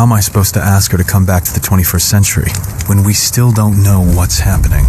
am I supposed to ask her to come back to the 21st century when we still don't know what's happening?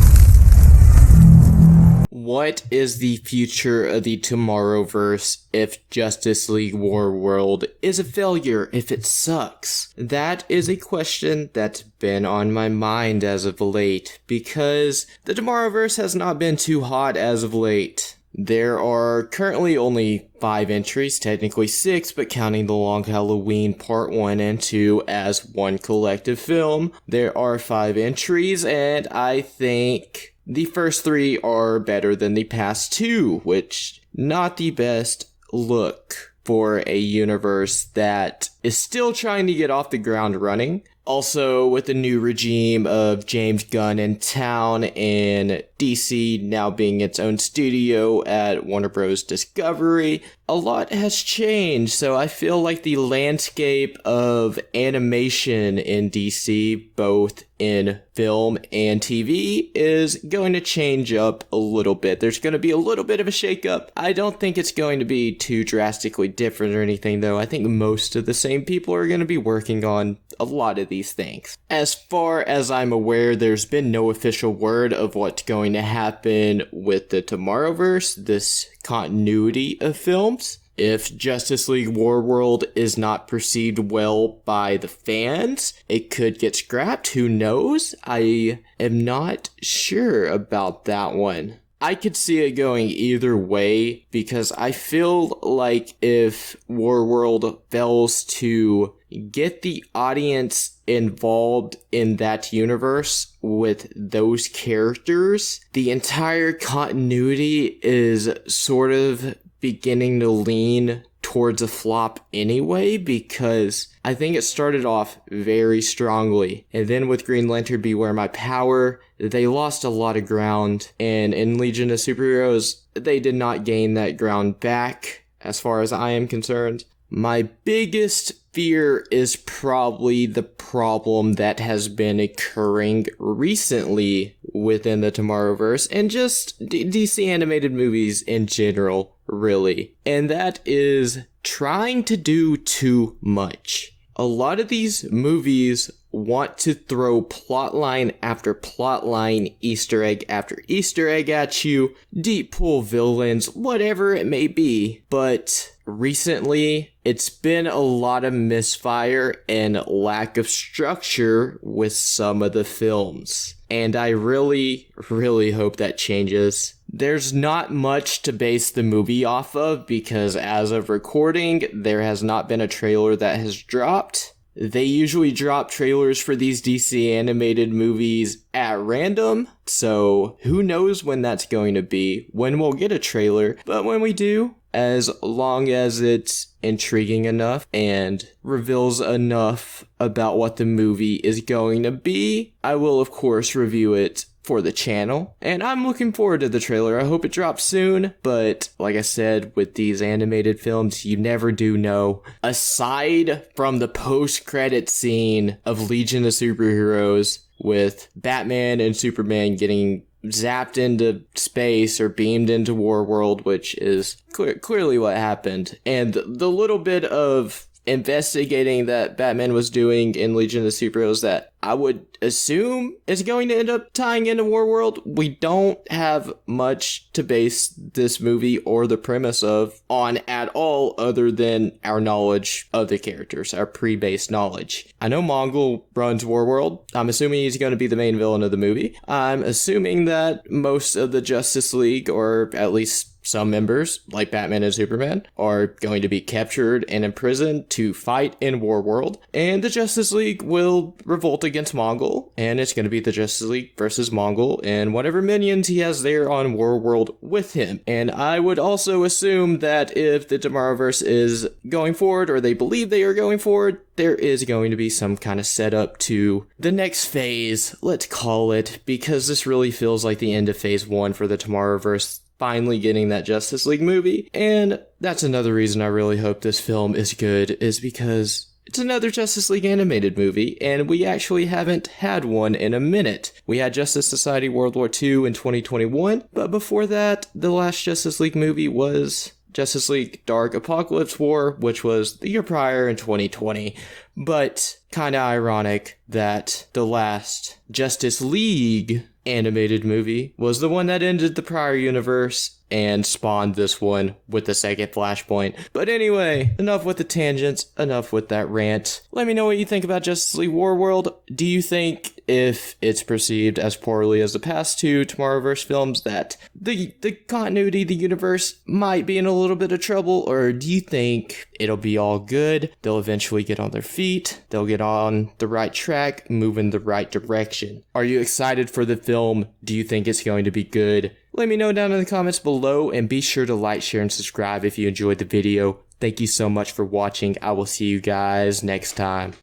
What is the future of the Tomorrowverse if Justice League Warworld is a failure, if it sucks? That is a question that's been on my mind as of late, because the Tomorrowverse has not been too hot as of late. There are currently only 5 entries, technically 6, but counting The Long Halloween Part 1 and 2 as one collective film, there are 5 entries, and I think the first 3 are better than the past 2, which not the best look for a universe that is still trying to get off the ground running. Also, with the new regime of James Gunn in town and DC now being its own studio at Warner Bros. Discovery, a lot has changed, so I feel like the landscape of animation in DC, both in film and TV, is going to change up a little bit. There's going to be a little bit of a shakeup. I don't think it's going to be too drastically different or anything, though. I think most of the same people are going to be working on a lot of these things. As far as I'm aware, there's been no official word of what's going to happen with the Tomorrowverse, this continuity of films. If Justice League Warworld is not perceived well by the fans, it could get scrapped. Who knows? I am not sure about that one. I could see it going either way, because I feel like if Warworld fails to get the audience involved in that universe with those characters, the entire continuity is sort of beginning to lean towards a flop anyway, because I think it started off very strongly, and then with Green Lantern Beware My Power, they lost a lot of ground, and in Legion of Superheroes, they did not gain that ground back, as far as I am concerned. My biggest fear is probably the problem that has been occurring recently within the Tomorrowverse, and just DC animated movies in general, really. And that is trying to do too much. A lot of these movies want to throw plotline after plotline, Easter egg after Easter egg at you, deep pull villains, whatever it may be. But recently, it's been a lot of misfire and lack of structure with some of the films. And I really, really hope that changes. There's not much to base the movie off of, because as of recording, there has not been a trailer that has dropped. They usually drop trailers for these DC animated movies at random, so who knows when that's going to be, when we'll get a trailer. But when we do, as long as it's intriguing enough and reveals enough about what the movie is going to be, I will of course review it for the channel, and I'm looking forward to the trailer. I hope it drops soon, but like I said, with these animated films, you never do know. Aside from the post-credit scene of Legion of Superheroes with Batman and Superman getting zapped into space or beamed into Warworld, which is clearly what happened, and the little bit of investigating that Batman was doing in Legion of Superheroes that I would assume is going to end up tying into Warworld. We don't have much to base this movie or the premise of on at all, other than our knowledge of the characters, our pre-based knowledge. I know Mongol runs Warworld. I'm assuming he's going to be the main villain of the movie. I'm assuming that most of the Justice League, or at least some members, like Batman and Superman, are going to be captured and imprisoned to fight in Warworld, and the Justice League will revolt against Mongol, and it's going to be the Justice League versus Mongol and whatever minions he has there on Warworld with him. And I would also assume that if the Tomorrowverse is going forward, or they believe they are going forward, there is going to be some kind of setup to the next phase, let's call it, because this really feels like the end of phase 1 for the Tomorrowverse, finally getting that Justice League movie. And that's another reason I really hope this film is good, is because it's another Justice League animated movie, and we actually haven't had one in a minute. We had Justice Society World War II in 2021, but before that, the last Justice League movie was Justice League Dark Apocalypse War, which was the year prior in 2020. But kinda ironic that the last Justice League animated movie was the one that ended the prior universe and spawned this one with the second Flashpoint. But anyway, enough with the tangents, enough with that rant. Let me know what you think about Justice League Warworld. Do you think if it's perceived as poorly as the past two Tomorrowverse films that the continuity, the universe might be in a little bit of trouble? Or do you think it'll be all good? They'll eventually get on their feet, they'll get on the right track, move in the right direction. Are you excited for the film? Do you think it's going to be good? Let me know down in the comments below, and be sure to like, share, and subscribe if you enjoyed the video. Thank you so much for watching. I will see you guys next time.